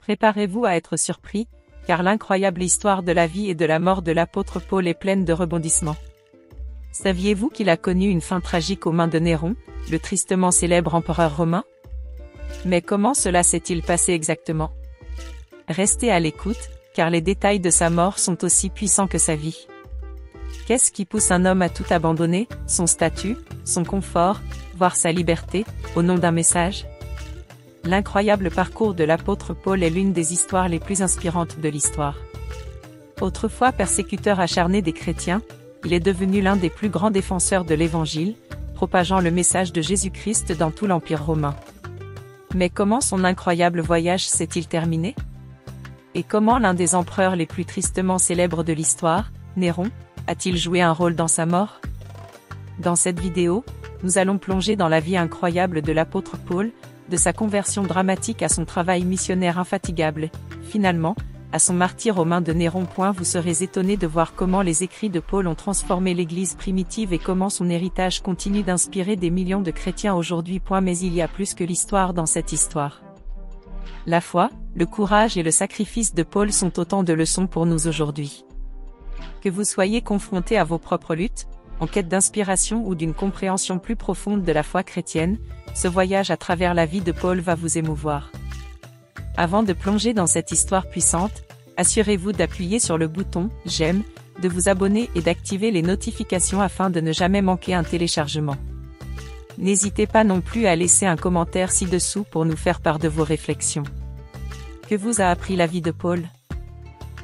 Préparez-vous à être surpris, car l'incroyable histoire de la vie et de la mort de l'apôtre Paul est pleine de rebondissements. Saviez-vous qu'il a connu une fin tragique aux mains de Néron, le tristement célèbre empereur romain? Mais comment cela s'est-il passé exactement? Restez à l'écoute, car les détails de sa mort sont aussi puissants que sa vie. Qu'est-ce qui pousse un homme à tout abandonner, son statut, son confort, voire sa liberté, au nom d'un message? L'incroyable parcours de l'apôtre Paul est l'une des histoires les plus inspirantes de l'histoire. Autrefois persécuteur acharné des chrétiens, il est devenu l'un des plus grands défenseurs de l'Évangile, propageant le message de Jésus-Christ dans tout l'Empire romain. Mais comment son incroyable voyage s'est-il terminé? Et comment l'un des empereurs les plus tristement célèbres de l'histoire, Néron, a-t-il joué un rôle dans sa mort? Dans cette vidéo, nous allons plonger dans la vie incroyable de l'apôtre Paul, de sa conversion dramatique à son travail missionnaire infatigable, finalement, à son martyre aux mains de Néron. Vous serez étonné de voir comment les écrits de Paul ont transformé l'Église primitive et comment son héritage continue d'inspirer des millions de chrétiens aujourd'hui. Mais il y a plus que l'histoire dans cette histoire. La foi, le courage et le sacrifice de Paul sont autant de leçons pour nous aujourd'hui. Que vous soyez confrontés à vos propres luttes, en quête d'inspiration ou d'une compréhension plus profonde de la foi chrétienne, ce voyage à travers la vie de Paul va vous émouvoir. Avant de plonger dans cette histoire puissante, assurez-vous d'appuyer sur le bouton « J'aime », de vous abonner et d'activer les notifications afin de ne jamais manquer un téléchargement. N'hésitez pas non plus à laisser un commentaire ci-dessous pour nous faire part de vos réflexions. Que vous a appris la vie de Paul?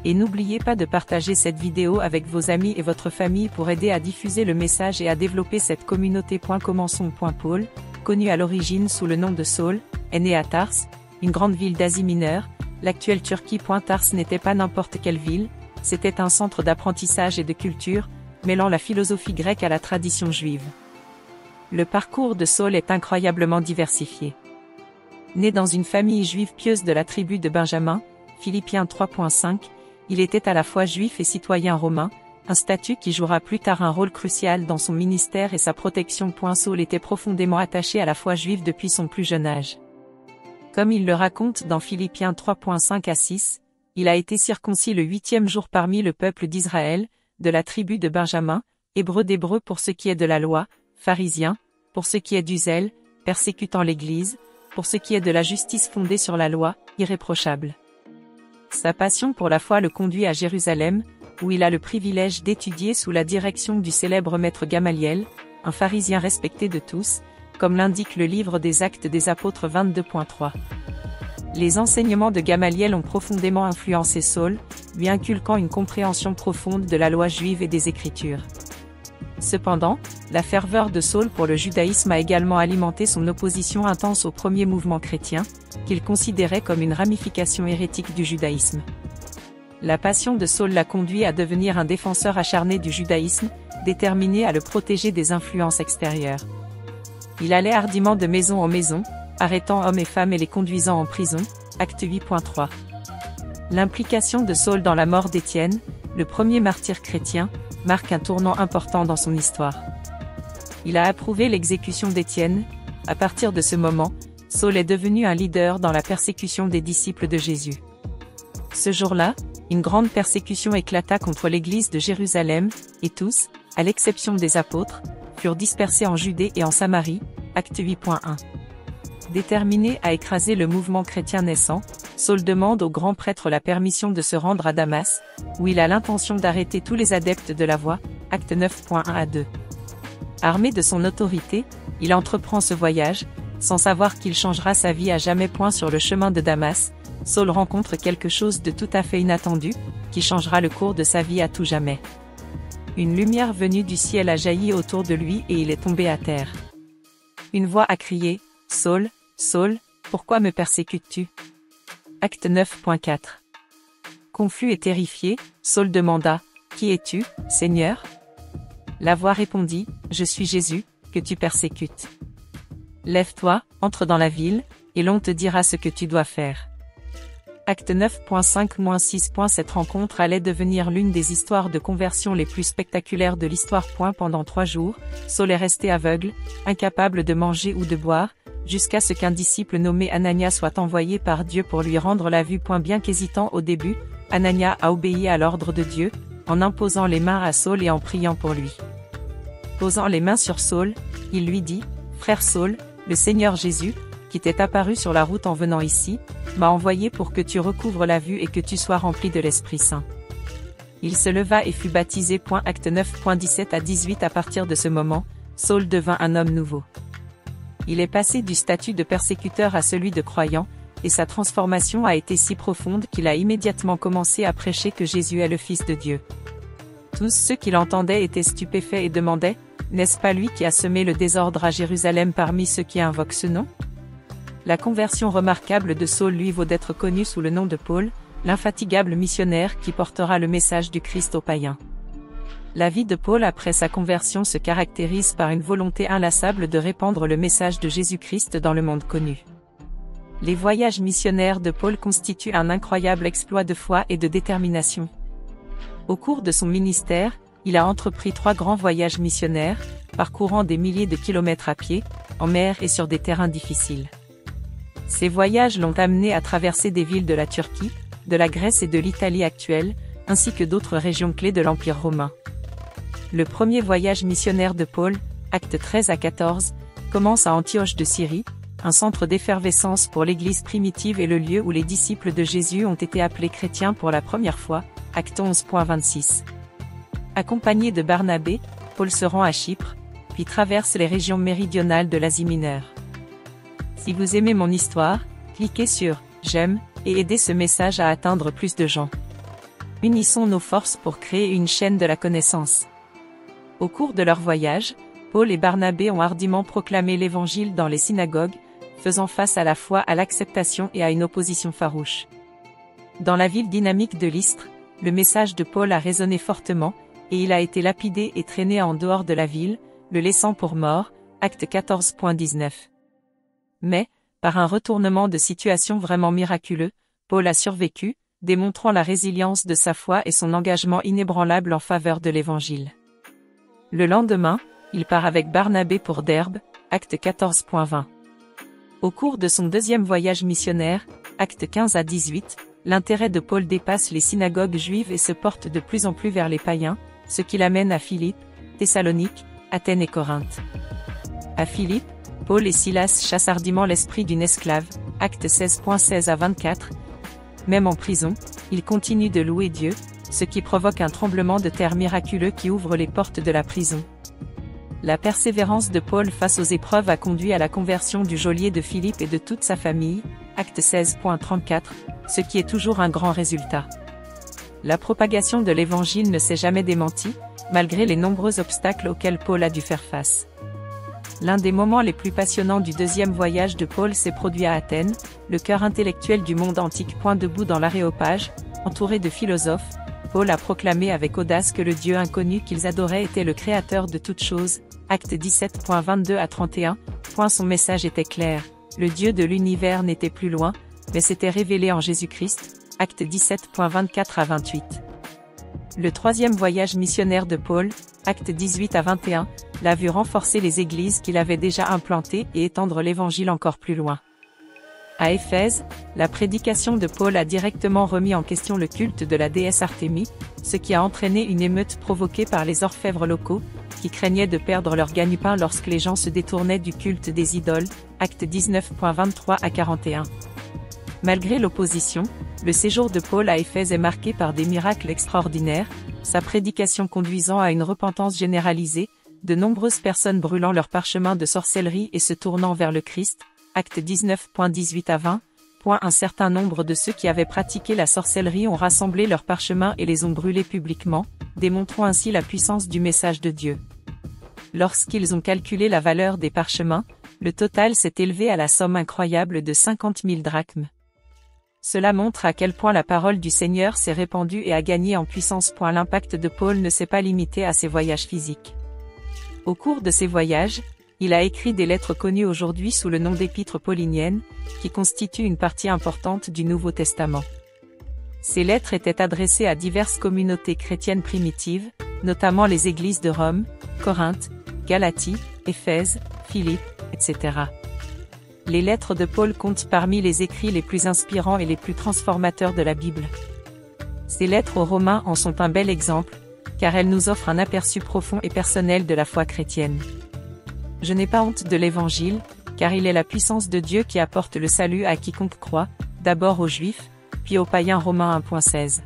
Et n'oubliez pas de partager cette vidéo avec vos amis et votre famille pour aider à diffuser le message et à développer cette communauté. Commençons. Paul, connu à l'origine sous le nom de Saul, est né à Tars, une grande ville d'Asie mineure, l'actuelle Turquie. Tars n'était pas n'importe quelle ville, c'était un centre d'apprentissage et de culture, mêlant la philosophie grecque à la tradition juive. Le parcours de Saul est incroyablement diversifié. Né dans une famille juive pieuse de la tribu de Benjamin, Philippiens 3.5, il était à la fois juif et citoyen romain, un statut qui jouera plus tard un rôle crucial dans son ministère et sa protection. Saul était profondément attaché à la foi juive depuis son plus jeune âge. Comme il le raconte dans Philippiens 3.5 à 6, il a été circoncis le 8e jour parmi le peuple d'Israël, de la tribu de Benjamin, hébreu d'hébreux pour ce qui est de la loi, pharisien, pour ce qui est du zèle, persécutant l'Église, pour ce qui est de la justice fondée sur la loi, irréprochable. Sa passion pour la foi le conduit à Jérusalem, où il a le privilège d'étudier sous la direction du célèbre maître Gamaliel, un pharisien respecté de tous, comme l'indique le livre des Actes des Apôtres 22.3. Les enseignements de Gamaliel ont profondément influencé Saul, lui inculquant une compréhension profonde de la loi juive et des Écritures. Cependant, la ferveur de Saul pour le judaïsme a également alimenté son opposition intense au premier mouvement chrétien, qu'il considérait comme une ramification hérétique du judaïsme. La passion de Saul l'a conduit à devenir un défenseur acharné du judaïsme, déterminé à le protéger des influences extérieures. Il allait hardiment de maison en maison, arrêtant hommes et femmes et les conduisant en prison, Acte 8.3. L'implication de Saul dans la mort d'Étienne, le premier martyr chrétien, marque un tournant important dans son histoire. Il a approuvé l'exécution d'Étienne. À partir de ce moment, Saul est devenu un leader dans la persécution des disciples de Jésus. Ce jour-là, une grande persécution éclata contre l'église de Jérusalem, et tous, à l'exception des apôtres, furent dispersés en Judée et en Samarie, Acte 8.1. Déterminé à écraser le mouvement chrétien naissant, Saul demande au grand prêtre la permission de se rendre à Damas, où il a l'intention d'arrêter tous les adeptes de la voie, Acte 9.1 à 2. Armé de son autorité, il entreprend ce voyage, sans savoir qu'il changera sa vie à jamais. Sur le chemin de Damas, Saul rencontre quelque chose de tout à fait inattendu, qui changera le cours de sa vie à tout jamais. Une lumière venue du ciel a jailli autour de lui et il est tombé à terre. Une voix a crié, « Saul, Saul, pourquoi me persécutes-tu » Acte 9.4. Confus et terrifié, Saul demanda, « Qui es-tu, Seigneur » La voix répondit, « Je suis Jésus, que tu persécutes. Lève-toi, entre dans la ville, et l'on te dira ce que tu dois faire. » Acte 9.5-6. Cette rencontre allait devenir l'une des histoires de conversion les plus spectaculaires de l'histoire. Pendant 3 jours, Saul est resté aveugle, incapable de manger ou de boire, jusqu'à ce qu'un disciple nommé Anania soit envoyé par Dieu pour lui rendre la vue. Bien qu'hésitant au début, Anania a obéi à l'ordre de Dieu, en imposant les mains à Saul et en priant pour lui. Posant les mains sur Saul, il lui dit, « Frère Saul, le Seigneur Jésus, qui t'est apparu sur la route en venant ici, m'a envoyé pour que tu recouvres la vue et que tu sois rempli de l'Esprit Saint. » Il se leva et fut baptisé. Acte 9. 17 à 18. À partir de ce moment, Saul devint un homme nouveau. Il est passé du statut de persécuteur à celui de croyant, et sa transformation a été si profonde qu'il a immédiatement commencé à prêcher que Jésus est le Fils de Dieu. Tous ceux qui l'entendaient étaient stupéfaits et demandaient, « N'est-ce pas lui qui a semé le désordre à Jérusalem parmi ceux qui invoquent ce nom ?» La conversion remarquable de Saul lui vaut d'être connu sous le nom de Paul, l'infatigable missionnaire qui portera le message du Christ aux païens. La vie de Paul après sa conversion se caractérise par une volonté inlassable de répandre le message de Jésus-Christ dans le monde connu. Les voyages missionnaires de Paul constituent un incroyable exploit de foi et de détermination. Au cours de son ministère, il a entrepris 3 grands voyages missionnaires, parcourant des milliers de kilomètres à pied, en mer et sur des terrains difficiles. Ces voyages l'ont amené à traverser des villes de la Turquie, de la Grèce et de l'Italie actuelle, ainsi que d'autres régions clés de l'Empire romain. Le premier voyage missionnaire de Paul, actes 13 à 14, commence à Antioche de Syrie, un centre d'effervescence pour l'Église primitive et le lieu où les disciples de Jésus ont été appelés chrétiens pour la première fois, acte 11.26. Accompagné de Barnabé, Paul se rend à Chypre, puis traverse les régions méridionales de l'Asie mineure. Si vous aimez mon histoire, cliquez sur « J'aime » et aidez ce message à atteindre plus de gens. Unissons nos forces pour créer une chaîne de la connaissance. Au cours de leur voyage, Paul et Barnabé ont hardiment proclamé l'Évangile dans les synagogues, faisant face à la fois à l'acceptation et à une opposition farouche. Dans la ville dynamique de Lystre, le message de Paul a résonné fortement, et il a été lapidé et traîné en dehors de la ville, le laissant pour mort, acte 14.19. Mais, par un retournement de situation vraiment miraculeux, Paul a survécu, démontrant la résilience de sa foi et son engagement inébranlable en faveur de l'Évangile. Le lendemain, il part avec Barnabé pour Derbe, acte 14.20. Au cours de son deuxième voyage missionnaire, acte 15 à 18, l'intérêt de Paul dépasse les synagogues juives et se porte de plus en plus vers les païens, ce qui l'amène à Philippe, Thessalonique, Athènes et Corinthe. À Philippe, Paul et Silas chassent hardiment l'esprit d'une esclave, acte 16.16 à 24. Même en prison, ils continuent de louer Dieu, ce qui provoque un tremblement de terre miraculeux qui ouvre les portes de la prison. La persévérance de Paul face aux épreuves a conduit à la conversion du geôlier de Philippe et de toute sa famille, acte 16.34, ce qui est toujours un grand résultat. La propagation de l'Évangile ne s'est jamais démentie, malgré les nombreux obstacles auxquels Paul a dû faire face. L'un des moments les plus passionnants du deuxième voyage de Paul s'est produit à Athènes, le cœur intellectuel du monde antique. Debout dans l'Aréopage, entouré de philosophes, Paul a proclamé avec audace que le Dieu inconnu qu'ils adoraient était le créateur de toutes choses, acte 17.22 à 31. Son message était clair, le Dieu de l'univers n'était plus loin, mais s'était révélé en Jésus-Christ, acte 17.24 à 28. Le troisième voyage missionnaire de Paul, acte 18 à 21, l'a vu renforcer les églises qu'il avait déjà implantées et étendre l'évangile encore plus loin. À Éphèse, la prédication de Paul a directement remis en question le culte de la déesse Artémis, ce qui a entraîné une émeute provoquée par les orfèvres locaux, qui craignaient de perdre leur gagne-pain lorsque les gens se détournaient du culte des idoles, acte 19.23 à 41. Malgré l'opposition, le séjour de Paul à Éphèse est marqué par des miracles extraordinaires, sa prédication conduisant à une repentance généralisée, de nombreuses personnes brûlant leurs parchemins de sorcellerie et se tournant vers le Christ, acte 19.18 à 20. Un certain nombre de ceux qui avaient pratiqué la sorcellerie ont rassemblé leurs parchemins et les ont brûlés publiquement, démontrant ainsi la puissance du message de Dieu. Lorsqu'ils ont calculé la valeur des parchemins, le total s'est élevé à la somme incroyable de 50 000 drachmes. Cela montre à quel point la parole du Seigneur s'est répandue et a gagné en puissance. L'impact de Paul ne s'est pas limité à ses voyages physiques. Au cours de ces voyages, il a écrit des lettres connues aujourd'hui sous le nom d'épîtres pauliniennes, qui constituent une partie importante du Nouveau Testament. Ces lettres étaient adressées à diverses communautés chrétiennes primitives, notamment les églises de Rome, Corinthe, Galatie, Éphèse, Philippe, etc. Les lettres de Paul comptent parmi les écrits les plus inspirants et les plus transformateurs de la Bible. Ces lettres aux Romains en sont un bel exemple, car elles nous offrent un aperçu profond et personnel de la foi chrétienne. Je n'ai pas honte de l'Évangile, car il est la puissance de Dieu qui apporte le salut à quiconque croit, d'abord aux Juifs, puis aux païens. Romains 1.16.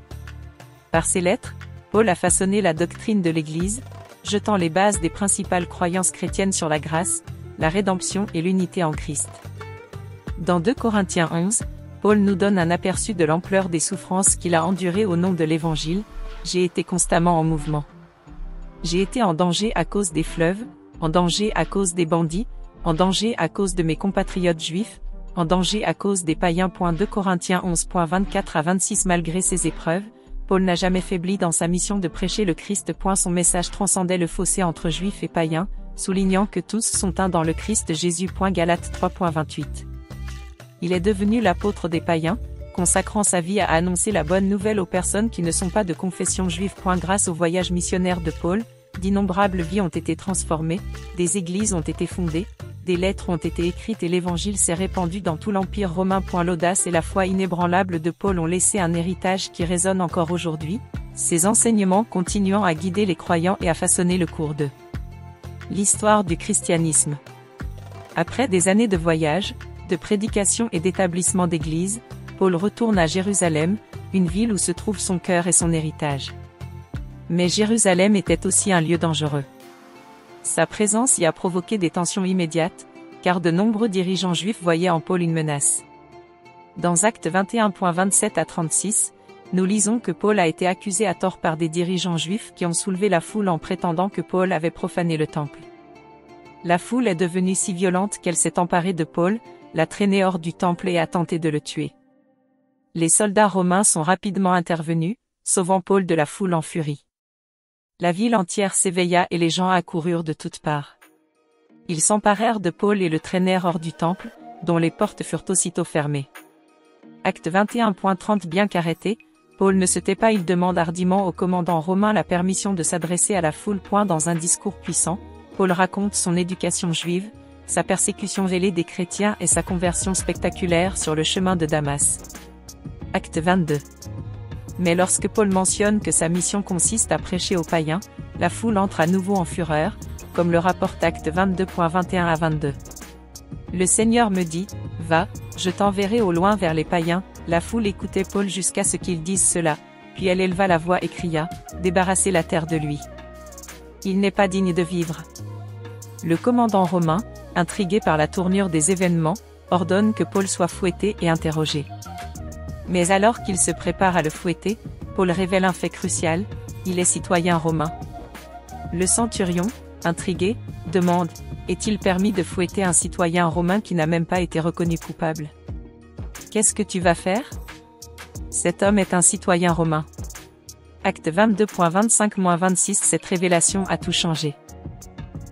Par ces lettres, Paul a façonné la doctrine de l'Église, jetant les bases des principales croyances chrétiennes sur la grâce, la rédemption et l'unité en Christ. Dans 2 Corinthiens 11, Paul nous donne un aperçu de l'ampleur des souffrances qu'il a endurées au nom de l'Évangile. J'ai été constamment en mouvement. J'ai été en danger à cause des fleuves, en danger à cause des bandits, en danger à cause de mes compatriotes juifs, en danger à cause des païens. 2 Corinthiens 11.24 à 26. Malgré ces épreuves, Paul n'a jamais faibli dans sa mission de prêcher le Christ. Son message transcendait le fossé entre juifs et païens, soulignant que tous sont un dans le Christ Jésus. Galates 3.28. Il est devenu l'apôtre des païens, consacrant sa vie à annoncer la bonne nouvelle aux personnes qui ne sont pas de confession juive. Grâce au voyage missionnaire de Paul, d'innombrables vies ont été transformées, des églises ont été fondées, des lettres ont été écrites et l'évangile s'est répandu dans tout l'Empire romain. L'audace et la foi inébranlable de Paul ont laissé un héritage qui résonne encore aujourd'hui, ses enseignements continuant à guider les croyants et à façonner le cours de l'histoire du christianisme. Après des années de voyage, de prédication et d'établissement d'église, Paul retourne à Jérusalem, une ville où se trouve son cœur et son héritage. Mais Jérusalem était aussi un lieu dangereux. Sa présence y a provoqué des tensions immédiates, car de nombreux dirigeants juifs voyaient en Paul une menace. Dans Actes 21.27 à 36, nous lisons que Paul a été accusé à tort par des dirigeants juifs qui ont soulevé la foule en prétendant que Paul avait profané le temple. La foule est devenue si violente qu'elle s'est emparée de Paul, l'a traîné hors du temple et a tenté de le tuer. Les soldats romains sont rapidement intervenus, sauvant Paul de la foule en furie. La ville entière s'éveilla et les gens accoururent de toutes parts. Ils s'emparèrent de Paul et le traînèrent hors du temple, dont les portes furent aussitôt fermées. Acte 21.30. Bien qu'arrêté, Paul ne se tait pas, il demande hardiment au commandant romain la permission de s'adresser à la foule. Dans un discours puissant, Paul raconte son éducation juive, sa persécution vélée des chrétiens et sa conversion spectaculaire sur le chemin de Damas. Acte 22. Mais lorsque Paul mentionne que sa mission consiste à prêcher aux païens, la foule entre à nouveau en fureur, comme le rapporte Acte 22.21 à 22. Le Seigneur me dit, va, je t'enverrai au loin vers les païens. La foule écoutait Paul jusqu'à ce qu'il dise cela, puis elle éleva la voix et cria, débarrassez la terre de lui. Il n'est pas digne de vivre. Le commandant romain, intrigué par la tournure des événements, ordonne que Paul soit fouetté et interrogé. Mais alors qu'il se prépare à le fouetter, Paul révèle un fait crucial, il est citoyen romain. Le centurion, intrigué, demande, est-il permis de fouetter un citoyen romain qui n'a même pas été reconnu coupable? Qu'est-ce que tu vas faire? Cet homme est un citoyen romain. Acte 22.25-26. Cette révélation a tout changé.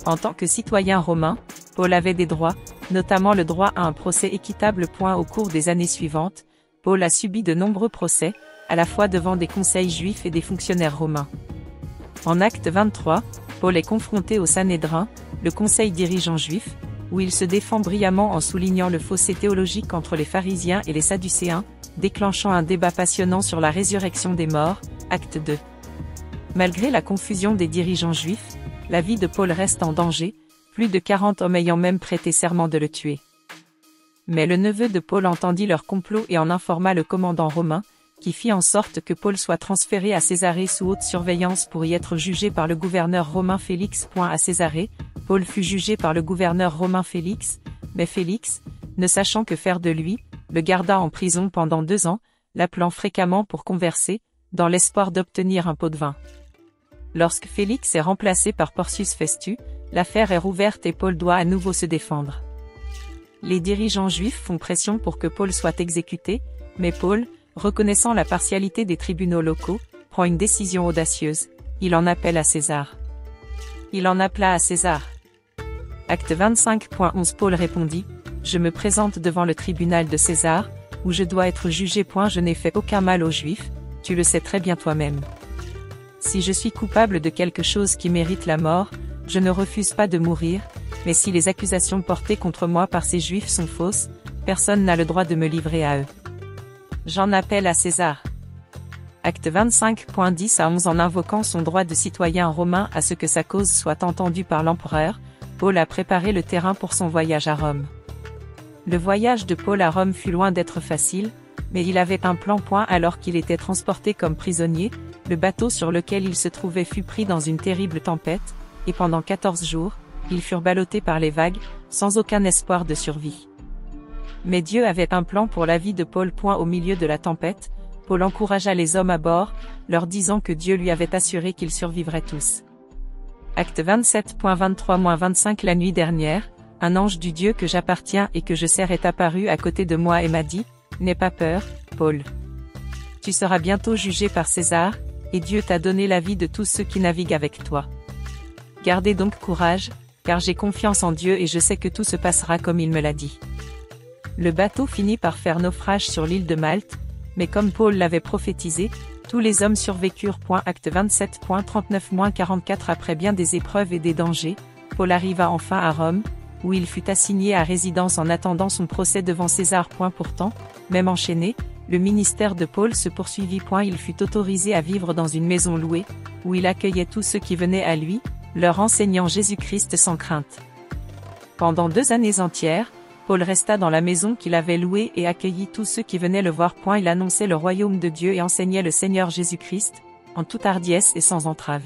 En tant que citoyen romain, Paul avait des droits, notamment le droit à un procès équitable. Au cours des années suivantes, Paul a subi de nombreux procès, à la fois devant des conseils juifs et des fonctionnaires romains. En Acte 23, Paul est confronté au Sanhédrin, le conseil dirigeant juif, où il se défend brillamment en soulignant le fossé théologique entre les pharisiens et les sadducéens, déclenchant un débat passionnant sur la résurrection des morts. Acte 2. Malgré la confusion des dirigeants juifs, la vie de Paul reste en danger, plus de 40 hommes ayant même prêté serment de le tuer. Mais le neveu de Paul entendit leur complot et en informa le commandant romain, qui fit en sorte que Paul soit transféré à Césarée sous haute surveillance pour y être jugé par le gouverneur romain Félix. À Césarée, Paul fut jugé par le gouverneur romain Félix, mais Félix, ne sachant que faire de lui, le garda en prison pendant 2 ans, l'appelant fréquemment pour converser, dans l'espoir d'obtenir un pot de vin. Lorsque Félix est remplacé par Porcius Festus, l'affaire est rouverte et Paul doit à nouveau se défendre. Les dirigeants juifs font pression pour que Paul soit exécuté, mais Paul, reconnaissant la partialité des tribunaux locaux, prend une décision audacieuse, il en appelle à César. Il en appela à César. Acte 25.11. Paul répondit, je me présente devant le tribunal de César, où je dois être jugé. Je n'ai fait aucun mal aux Juifs, tu le sais très bien toi-même. Si je suis coupable de quelque chose qui mérite la mort, je ne refuse pas de mourir, mais si les accusations portées contre moi par ces Juifs sont fausses, personne n'a le droit de me livrer à eux. J'en appelle à César. Acte 25.10 à 11. En invoquant son droit de citoyen romain à ce que sa cause soit entendue par l'empereur, Paul a préparé le terrain pour son voyage à Rome. Le voyage de Paul à Rome fut loin d'être facile, mais il avait un plan. Alors qu'il était transporté comme prisonnier, le bateau sur lequel il se trouvait fut pris dans une terrible tempête, et pendant 14 jours, ils furent ballottés par les vagues, sans aucun espoir de survie. Mais Dieu avait un plan pour la vie de Paul. Au milieu de la tempête, Paul encouragea les hommes à bord, leur disant que Dieu lui avait assuré qu'ils survivraient tous. Acte 27.23-25. La nuit dernière, un ange du Dieu que j'appartiens et que je sers est apparu à côté de moi et m'a dit, « N'aie pas peur, Paul. Tu seras bientôt jugé par César, et Dieu t'a donné la vie de tous ceux qui naviguent avec toi. Gardez donc courage, car j'ai confiance en Dieu et je sais que tout se passera comme il me l'a dit. » Le bateau finit par faire naufrage sur l'île de Malte, mais comme Paul l'avait prophétisé, tous les hommes survécurent. Acte 27.39-44. Après bien des épreuves et des dangers, Paul arriva enfin à Rome, où il fut assigné à résidence en attendant son procès devant César. Pourtant, même enchaîné, le ministère de Paul se poursuivit. Il fut autorisé à vivre dans une maison louée, où il accueillait tous ceux qui venaient à lui, leur enseignant Jésus-Christ sans crainte. Pendant 2 années entières, Paul resta dans la maison qu'il avait louée et accueillit tous ceux qui venaient le voir. Il annonçait le royaume de Dieu et enseignait le Seigneur Jésus-Christ, en toute hardiesse et sans entrave.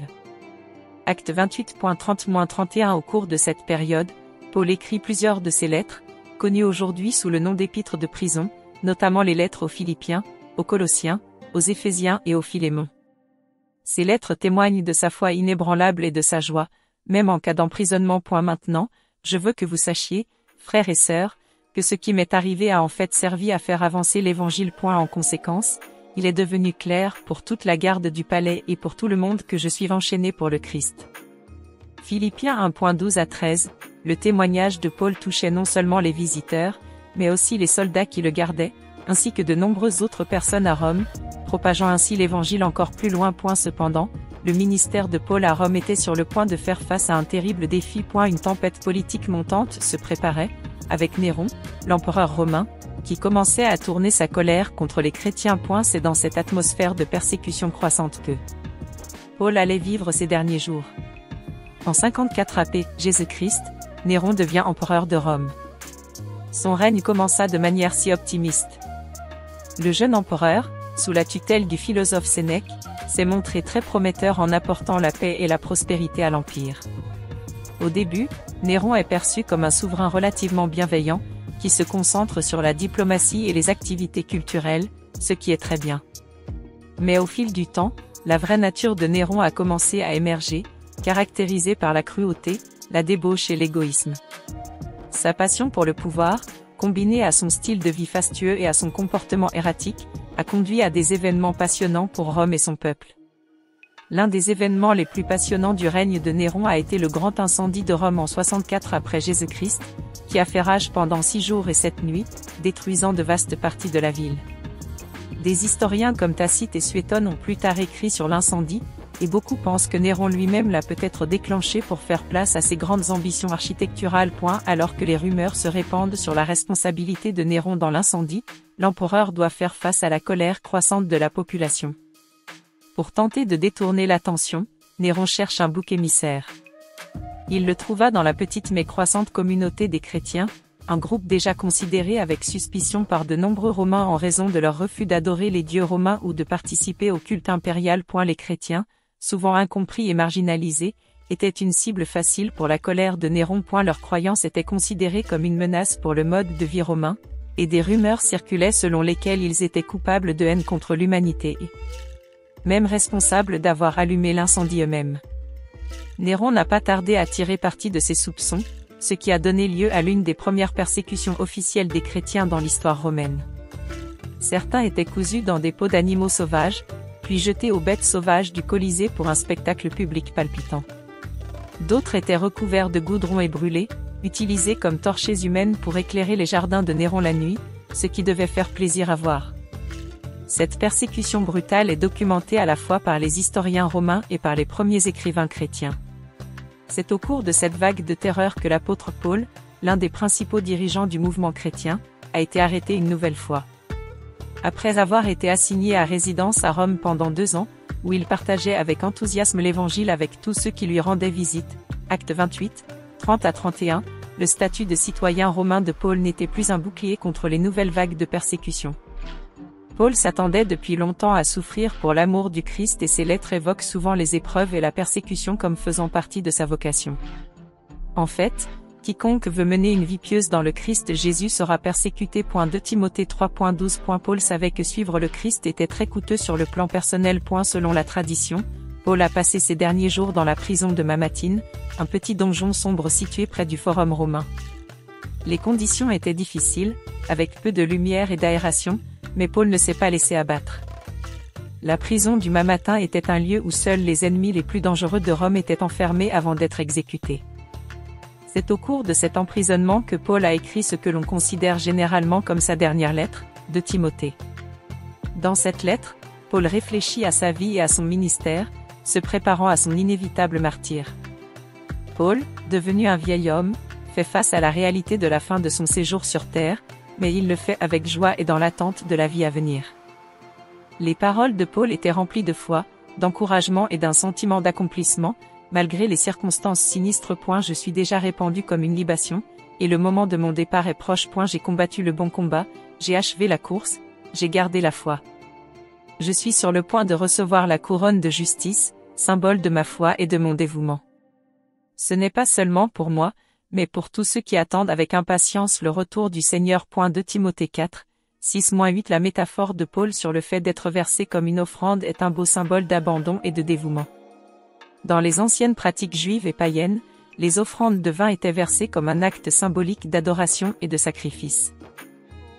Acte 28.30-31. Au cours de cette période, Paul écrit plusieurs de ses lettres, connues aujourd'hui sous le nom d'épîtres de prison, notamment les lettres aux Philippiens, aux Colossiens, aux Éphésiens et aux Philémons. Ces lettres témoignent de sa foi inébranlable et de sa joie, même en cas d'emprisonnement. Maintenant, je veux que vous sachiez, frères et sœurs, que ce qui m'est arrivé a en fait servi à faire avancer l'Évangile. En conséquence, il est devenu clair pour toute la garde du palais et pour tout le monde que je suis enchaîné pour le Christ. Philippiens 1.12-13, le témoignage de Paul touchait non seulement les visiteurs, mais aussi les soldats qui le gardaient, ainsi que de nombreuses autres personnes à Rome, propageant ainsi l'Évangile encore plus loin. Cependant, le ministère de Paul à Rome était sur le point de faire face à un terrible défi. Une tempête politique montante se préparait, avec Néron, l'empereur romain, qui commençait à tourner sa colère contre les chrétiens. C'est dans cette atmosphère de persécution croissante que Paul allait vivre ses derniers jours. En 54 AP Jésus-Christ, Néron devient empereur de Rome. Son règne commença de manière si optimiste. Le jeune empereur, sous la tutelle du philosophe Sénèque, s'est montré très prometteur en apportant la paix et la prospérité à l'Empire. Au début, Néron est perçu comme un souverain relativement bienveillant, qui se concentre sur la diplomatie et les activités culturelles, ce qui est très bien. Mais au fil du temps, la vraie nature de Néron a commencé à émerger, caractérisée par la cruauté, la débauche et l'égoïsme. Sa passion pour le pouvoir, combinée à son style de vie fastueux et à son comportement erratique, a conduit à des événements passionnants pour Rome et son peuple. L'un des événements les plus passionnants du règne de Néron a été le grand incendie de Rome en 64 après Jésus-Christ, qui a fait rage pendant 6 jours et 7 nuits, détruisant de vastes parties de la ville. Des historiens comme Tacite et Suétone ont plus tard écrit sur l'incendie, et beaucoup pensent que Néron lui-même l'a peut-être déclenché pour faire place à ses grandes ambitions architecturales. Alors que les rumeurs se répandent sur la responsabilité de Néron dans l'incendie, l'empereur doit faire face à la colère croissante de la population. Pour tenter de détourner l'attention, Néron cherche un bouc émissaire. Il le trouva dans la petite mais croissante communauté des chrétiens, un groupe déjà considéré avec suspicion par de nombreux Romains en raison de leur refus d'adorer les dieux romains ou de participer au culte impérial. Les chrétiens, souvent incompris et marginalisés, étaient une cible facile pour la colère de Néron. Leur croyance était considérée comme une menace pour le mode de vie romain, et des rumeurs circulaient selon lesquelles ils étaient coupables de haine contre l'humanité et même responsables d'avoir allumé l'incendie eux-mêmes. Néron n'a pas tardé à tirer parti de ces soupçons, ce qui a donné lieu à l'une des premières persécutions officielles des chrétiens dans l'histoire romaine. Certains étaient cousus dans des peaux d'animaux sauvages, puis jetés aux bêtes sauvages du Colisée pour un spectacle public palpitant. D'autres étaient recouverts de goudron et brûlés, utilisés comme torchées humaines pour éclairer les jardins de Néron la nuit, ce qui devait faire plaisir à voir. Cette persécution brutale est documentée à la fois par les historiens romains et par les premiers écrivains chrétiens. C'est au cours de cette vague de terreur que l'apôtre Paul, l'un des principaux dirigeants du mouvement chrétien, a été arrêté une nouvelle fois. Après avoir été assigné à résidence à Rome pendant 2 ans, où il partageait avec enthousiasme l'évangile avec tous ceux qui lui rendaient visite, Actes 28, 30 à 31, le statut de citoyen romain de Paul n'était plus un bouclier contre les nouvelles vagues de persécution. Paul s'attendait depuis longtemps à souffrir pour l'amour du Christ et ses lettres évoquent souvent les épreuves et la persécution comme faisant partie de sa vocation. En fait, quiconque veut mener une vie pieuse dans le Christ Jésus sera persécuté. 2 Timothée 3.12. Paul savait que suivre le Christ était très coûteux sur le plan personnel. Selon la tradition, Paul a passé ses derniers jours dans la prison de Mamatine, un petit donjon sombre situé près du Forum romain. Les conditions étaient difficiles, avec peu de lumière et d'aération, mais Paul ne s'est pas laissé abattre. La prison du Mamertin était un lieu où seuls les ennemis les plus dangereux de Rome étaient enfermés avant d'être exécutés. C'est au cours de cet emprisonnement que Paul a écrit ce que l'on considère généralement comme sa dernière lettre, de Timothée. Dans cette lettre, Paul réfléchit à sa vie et à son ministère, se préparant à son inévitable martyre. Paul, devenu un vieil homme, fait face à la réalité de la fin de son séjour sur terre, mais il le fait avec joie et dans l'attente de la vie à venir. Les paroles de Paul étaient remplies de foi, d'encouragement et d'un sentiment d'accomplissement, malgré les circonstances sinistres. Je suis déjà répandu comme une libation, et le moment de mon départ est proche. J'ai combattu le bon combat, j'ai achevé la course, j'ai gardé la foi. Je suis sur le point de recevoir la couronne de justice, symbole de ma foi et de mon dévouement. Ce n'est pas seulement pour moi, mais pour tous ceux qui attendent avec impatience le retour du Seigneur. 2 Timothée 4, 6-8. La métaphore de Paul sur le fait d'être versé comme une offrande est un beau symbole d'abandon et de dévouement. Dans les anciennes pratiques juives et païennes, les offrandes de vin étaient versées comme un acte symbolique d'adoration et de sacrifice.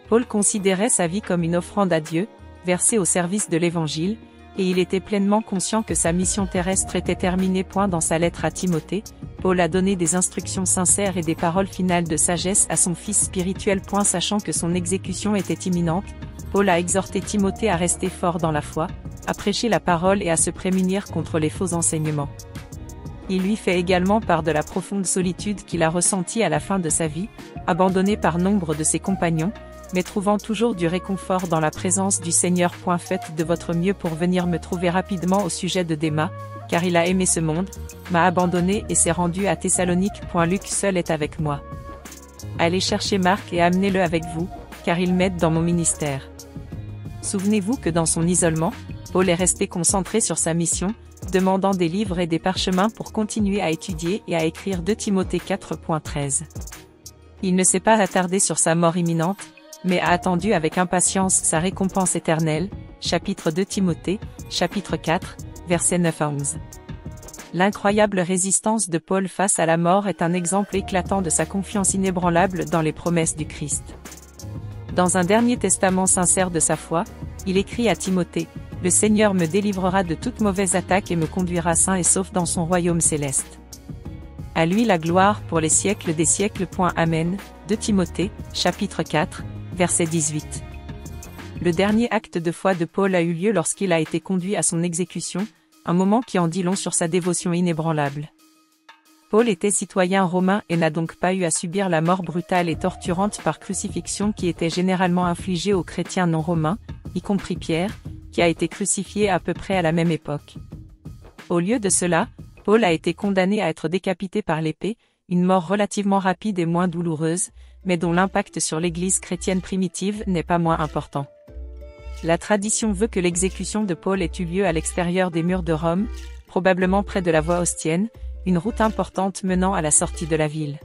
Paul considérait sa vie comme une offrande à Dieu, versée au service de l'Évangile, et il était pleinement conscient que sa mission terrestre était terminée. Dans sa lettre à Timothée, Paul a donné des instructions sincères et des paroles finales de sagesse à son fils spirituel. Sachant que son exécution était imminente, Paul a exhorté Timothée à rester fort dans la foi, à prêcher la parole et à se prémunir contre les faux enseignements. Il lui fait également part de la profonde solitude qu'il a ressentie à la fin de sa vie, abandonné par nombre de ses compagnons, mais trouvant toujours du réconfort dans la présence du Seigneur. Faites de votre mieux pour venir me trouver rapidement au sujet de Démas, car il a aimé ce monde, m'a abandonné et s'est rendu à Thessalonique. Luc seul est avec moi. Allez chercher Marc et amenez-le avec vous, car il m'aide dans mon ministère. Souvenez-vous que dans son isolement, Paul est resté concentré sur sa mission, demandant des livres et des parchemins pour continuer à étudier et à écrire 2 Timothée 4.13. Il ne s'est pas attardé sur sa mort imminente, mais a attendu avec impatience sa récompense éternelle. Chapitre 2 Timothée, chapitre 4, versets 9 à 11. L'incroyable résistance de Paul face à la mort est un exemple éclatant de sa confiance inébranlable dans les promesses du Christ. Dans un dernier testament sincère de sa foi, il écrit à Timothée, « Le Seigneur me délivrera de toute mauvaise attaque et me conduira sain et sauf dans son royaume céleste. À lui la gloire pour les siècles des siècles. Amen. 2 Timothée, chapitre 4, verset 18. Le dernier acte de foi de Paul a eu lieu lorsqu'il a été conduit à son exécution, un moment qui en dit long sur sa dévotion inébranlable. Paul était citoyen romain et n'a donc pas eu à subir la mort brutale et torturante par crucifixion qui était généralement infligée aux chrétiens non romains, y compris Pierre, qui a été crucifié à peu près à la même époque. Au lieu de cela, Paul a été condamné à être décapité par l'épée, une mort relativement rapide et moins douloureuse, mais dont l'impact sur l'Église chrétienne primitive n'est pas moins important. La tradition veut que l'exécution de Paul ait eu lieu à l'extérieur des murs de Rome, probablement près de la voie Ostienne, une route importante menant à la sortie de la ville.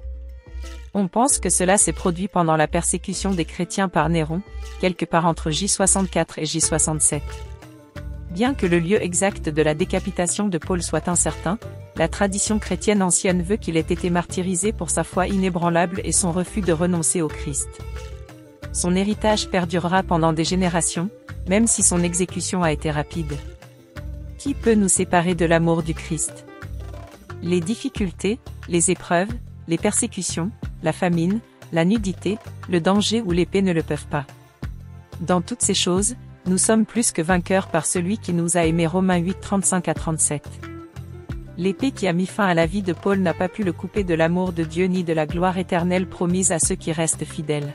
On pense que cela s'est produit pendant la persécution des chrétiens par Néron, quelque part entre J64 et J67. Bien que le lieu exact de la décapitation de Paul soit incertain, la tradition chrétienne ancienne veut qu'il ait été martyrisé pour sa foi inébranlable et son refus de renoncer au Christ. Son héritage perdurera pendant des générations, même si son exécution a été rapide. Qui peut nous séparer de l'amour du Christ? Les difficultés, les épreuves, les persécutions, la famine, la nudité, le danger ou l'épée ne le peuvent pas. Dans toutes ces choses, nous sommes plus que vainqueurs par celui qui nous a aimés. Romains 8, 35 à 37. L'épée qui a mis fin à la vie de Paul n'a pas pu le couper de l'amour de Dieu ni de la gloire éternelle promise à ceux qui restent fidèles.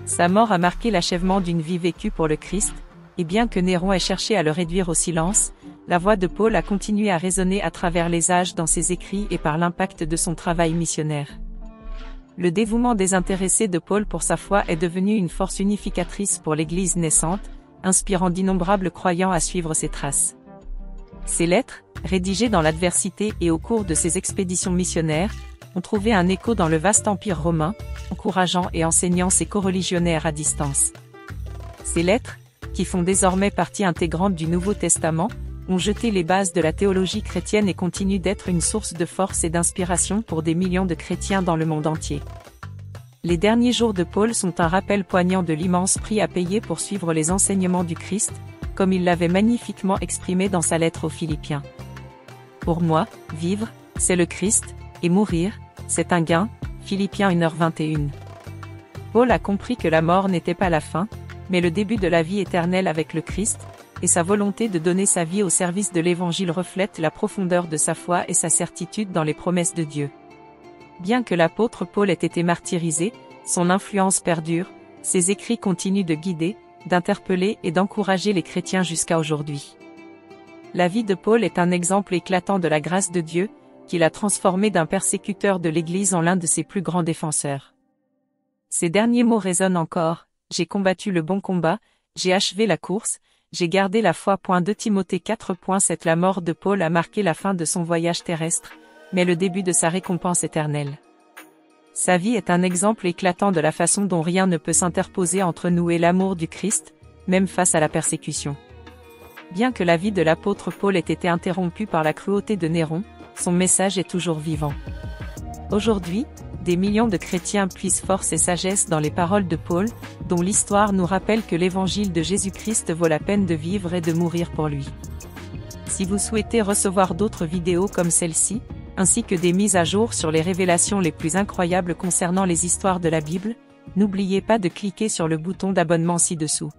Sa mort a marqué l'achèvement d'une vie vécue pour le Christ, et bien que Néron ait cherché à le réduire au silence, la voix de Paul a continué à résonner à travers les âges dans ses écrits et par l'impact de son travail missionnaire. Le dévouement désintéressé de Paul pour sa foi est devenu une force unificatrice pour l'Église naissante, inspirant d'innombrables croyants à suivre ses traces. Ses lettres, rédigées dans l'adversité et au cours de ses expéditions missionnaires, ont trouvé un écho dans le vaste empire romain, encourageant et enseignant ses coreligionnaires à distance. Ces lettres, qui font désormais partie intégrante du Nouveau Testament, ont jeté les bases de la théologie chrétienne et continuent d'être une source de force et d'inspiration pour des millions de chrétiens dans le monde entier. Les derniers jours de Paul sont un rappel poignant de l'immense prix à payer pour suivre les enseignements du Christ, comme il l'avait magnifiquement exprimé dans sa lettre aux Philippiens. Pour moi, vivre, c'est le Christ, et mourir, c'est un gain. Philippiens 1h21. Paul a compris que la mort n'était pas la fin, mais le début de la vie éternelle avec le Christ, et sa volonté de donner sa vie au service de l'Évangile reflète la profondeur de sa foi et sa certitude dans les promesses de Dieu. Bien que l'apôtre Paul ait été martyrisé, son influence perdure, ses écrits continuent de guider, d'interpeller et d'encourager les chrétiens jusqu'à aujourd'hui. La vie de Paul est un exemple éclatant de la grâce de Dieu, qui l'a transformé d'un persécuteur de l'Église en l'un de ses plus grands défenseurs. Ces derniers mots résonnent encore: « J'ai combattu le bon combat, j'ai achevé la course, j'ai gardé la foi. » 2 Timothée 4.7. La mort de Paul a marqué la fin de son voyage terrestre, mais le début de sa récompense éternelle. Sa vie est un exemple éclatant de la façon dont rien ne peut s'interposer entre nous et l'amour du Christ, même face à la persécution. Bien que la vie de l'apôtre Paul ait été interrompue par la cruauté de Néron, son message est toujours vivant. Aujourd'hui, des millions de chrétiens puisent force et sagesse dans les paroles de Paul, dont l'histoire nous rappelle que l'évangile de Jésus-Christ vaut la peine de vivre et de mourir pour lui. Si vous souhaitez recevoir d'autres vidéos comme celle-ci, ainsi que des mises à jour sur les révélations les plus incroyables concernant les histoires de la Bible, n'oubliez pas de cliquer sur le bouton d'abonnement ci-dessous.